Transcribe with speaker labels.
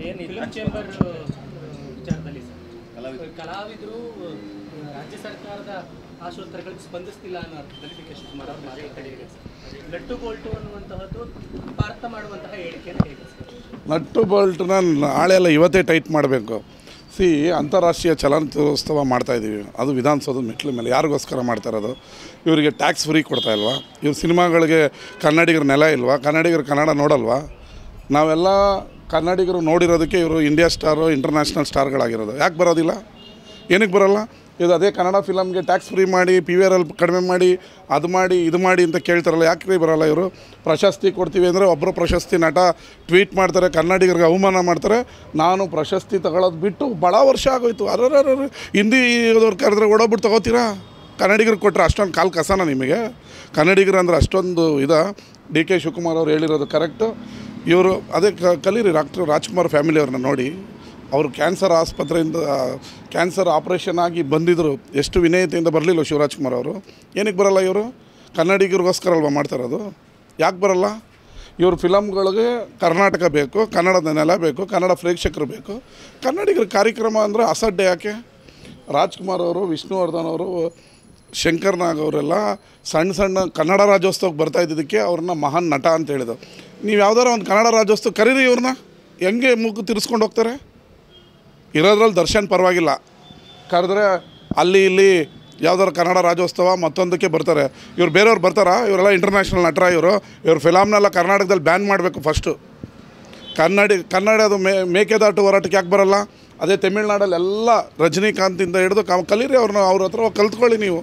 Speaker 1: ಏನು film chamber ವಿಚಾರದಲ್ಲಿ sir ಕಲಾವಿದರು ರಾಜ್ಯ ಸರ್ಕಾರದ ಆಶೋತ್ತರಗಳಿಗೆ ಸ್ಪಂದಿಸ್ತಿಲ್ಲ ಅನ್ನೋ ಅರ್ಥದಲ್ಲಿ ಡಿ ಕೆ ಶಿವಕುಮಾರ್ ಅವರು ಮಾತಾಡ್ತಿದ್ದಾರೆ. ನಟ್ಟು ಬೋಲ್ಟು ಅನ್ನುವಂತಹದ್ದು ಅಪಾರ್ಥ ಮಾಡುವಂತಹ ಹೇಳಿಕೆಯನ್ನು ಹೇಗೆ ಸರ್?
Speaker 2: ನಟ್ಟು ಬೋಲ್ಟ್ನ ನಾಳೆ ಎಲ್ಲ ಇವತ್ತೇ ಟೈಟ್ ಮಾಡಬೇಕು. ಅಂತಾರಾಷ್ಟ್ರೀಯ ಚಲನಚಿತ್ರೋತ್ಸವ ಮಾಡ್ತಾಯಿದ್ದೀವಿ, ಅದು ವಿಧಾನಸೌಧದ ಮೆಟ್ಲ ಮೇಲೆ. ಯಾರಿಗೋಸ್ಕರ ಮಾಡ್ತಾ ಇರೋದು? ಇವರಿಗೆ ಟ್ಯಾಕ್ಸ್ ಫ್ರೀ ಕೊಡ್ತಾ ಇಲ್ವಾ? ಇವ್ರ ಸಿನಿಮಾಗಳಿಗೆ ಕನ್ನಡಿಗರ ನೆಲ ಇಲ್ವಾ? ಕನ್ನಡಿಗರು ಕನ್ನಡ ನೋಡಲ್ವಾ? ನಾವೆಲ್ಲ ಕನ್ನಡಿಗರು ನೋಡಿರೋದಕ್ಕೆ ಇವರು ಇಂಡಿಯಾ ಸ್ಟಾರು ಇಂಟರ್ನ್ಯಾಷನಲ್ ಸ್ಟಾರ್ಗಳಾಗಿರೋದು. ಯಾಕೆ ಬರೋದಿಲ್ಲ? ಏನಕ್ಕೆ ಬರೋಲ್ಲ? ಇದು ಅದೇ ಕನ್ನಡ ಫಿಲಮ್ಗೆ ಟ್ಯಾಕ್ಸ್ ಫ್ರೀ ಮಾಡಿ, PVR ಕಡಿಮೆ ಮಾಡಿ, ಅದು ಮಾಡಿ ಇದು ಮಾಡಿ ಅಂತ ಕೇಳ್ತಾರಲ್ಲ, ಯಾಕೆ ಬರೋಲ್ಲ ಇವರು? ಪ್ರಶಸ್ತಿ ಕೊಡ್ತೀವಿ ಅಂದರೆ ಒಬ್ಬರು ಪ್ರಶಸ್ತಿ ನಟ ಟ್ವೀಟ್ ಮಾಡ್ತಾರೆ, ಕನ್ನಡಿಗರಿಗೆ ಅವಮಾನ ಮಾಡ್ತಾರೆ. ನಾನು ಪ್ರಶಸ್ತಿ ತಗೊಳ್ಳೋದು ಬಿಟ್ಟು ಭಾಳ ವರ್ಷ ಆಗೋಯ್ತು. ಹಿಂದಿದವ್ರು ಕರೆದ್ರೆ ಓಡೋಗ್ಬಿಟ್ಟು ತೊಗೋತೀರಾ? ಕನ್ನಡಿಗರಿಗೆ ಕೊಟ್ಟರೆ ಅಷ್ಟೊಂದು ಕಾಲು ಕಸನ ನಿಮಗೆ? ಕನ್ನಡಿಗರು ಅಂದರೆ ಅಷ್ಟೊಂದು ಡಿ ಕೆ ಶಿವಕುಮಾರ್ ಅವ್ರು ಹೇಳಿರೋದು ಕರೆಕ್ಟು. ಇವರು ಅದೇ ಕಲೀರಿ ರಾಜ್ಕುಮಾರ್ ಫ್ಯಾಮಿಲಿಯವ್ರನ್ನ ನೋಡಿ. ಅವರು ಕ್ಯಾನ್ಸರ್ ಆಸ್ಪತ್ರೆಯಿಂದ ಕ್ಯಾನ್ಸರ್ ಆಪ್ರೇಷನ್ ಆಗಿ ಬಂದಿದ್ದರು. ಎಷ್ಟು ವಿನಯತೆಯಿಂದ ಬರಲಿಲ್ಲ ಶಿವರಾಜ್ಕುಮಾರ್ ಅವರು. ಏನಕ್ಕೆ ಬರೋಲ್ಲ ಇವರು? ಕನ್ನಡಿಗರಿಗೋಸ್ಕರ ಅಲ್ವಾ ಮಾಡ್ತಾರೋದು? ಯಾಕೆ ಬರೋಲ್ಲ? ಇವ್ರ ಫಿಲಮ್ಗಳಿಗೆ ಕರ್ನಾಟಕ ಬೇಕು, ಕನ್ನಡದ ನೆಲ ಬೇಕು, ಕನ್ನಡ ಪ್ರೇಕ್ಷಕರು ಬೇಕು. ಕನ್ನಡಿಗರ ಕಾರ್ಯಕ್ರಮ ಅಂದರೆ ಅಸಡ್ಡೆ ಯಾಕೆ? ರಾಜ್ಕುಮಾರ್ ಅವರು, ವಿಷ್ಣುವರ್ಧನ್ ಅವರು, ಶಂಕರ್ ನಾಗ್ ಅವರೆಲ್ಲ ಸಣ್ಣ ಕನ್ನಡ ರಾಜ್ಯೋತ್ಸವಕ್ಕೆ ಬರ್ತಾ ಇದ್ದಿದ್ದಕ್ಕೆ ಅವ್ರನ್ನ ಮಹಾನ್ ನಟ ಅಂತ ಹೇಳಿದ್ರು. ನೀವು ಯಾವ್ದಾರ ಒಂದು ಕನ್ನಡ ರಾಜ್ಯೋತ್ಸವ ಕರೀರಿ, ಇವ್ರನ್ನ ಹೆಂಗೆ ಮೂಗು ತಿರ್ಸ್ಕೊಂಡು ಹೋಗ್ತಾರೆ? ಇರೋದ್ರಲ್ಲಿ ದರ್ಶನ್ ಪರವಾಗಿಲ್ಲ, ಕರೆದ್ರೆ ಅಲ್ಲಿ ಇಲ್ಲಿ ಯಾವ್ದಾರು ಕನ್ನಡ ರಾಜ್ಯೋತ್ಸವ ಮತ್ತೊಂದಕ್ಕೆ ಬರ್ತಾರೆ. ಇವ್ರು ಬೇರೆಯವ್ರು ಬರ್ತಾರಾ? ಇವರೆಲ್ಲ ಇಂಟರ್ನ್ಯಾಷನಲ್ ನಟರ ಇವ್ರ ಫಿಲಮ್ನೆಲ್ಲ ಕರ್ನಾಟಕದಲ್ಲಿ ಬ್ಯಾನ್ ಮಾಡಬೇಕು ಫಸ್ಟು. ಕನ್ನಡದು ಮೇಕೆದಾಟು ಹೋರಾಟಕ್ಕೆ ಯಾಕೆ ಬರೋಲ್ಲ? ಅದೇ ತಮಿಳ್ನಾಡಲ್ಲಿ ಎಲ್ಲ ರಜನಿಕಾಂತಿಂದ ಹಿಡಿದು ಕಲೀರಿ ಅವ್ರನ್ನ, ಅವ್ರ ಹತ್ರ ಕಲ್ತ್ಕೊಳ್ಳಿ ನೀವು.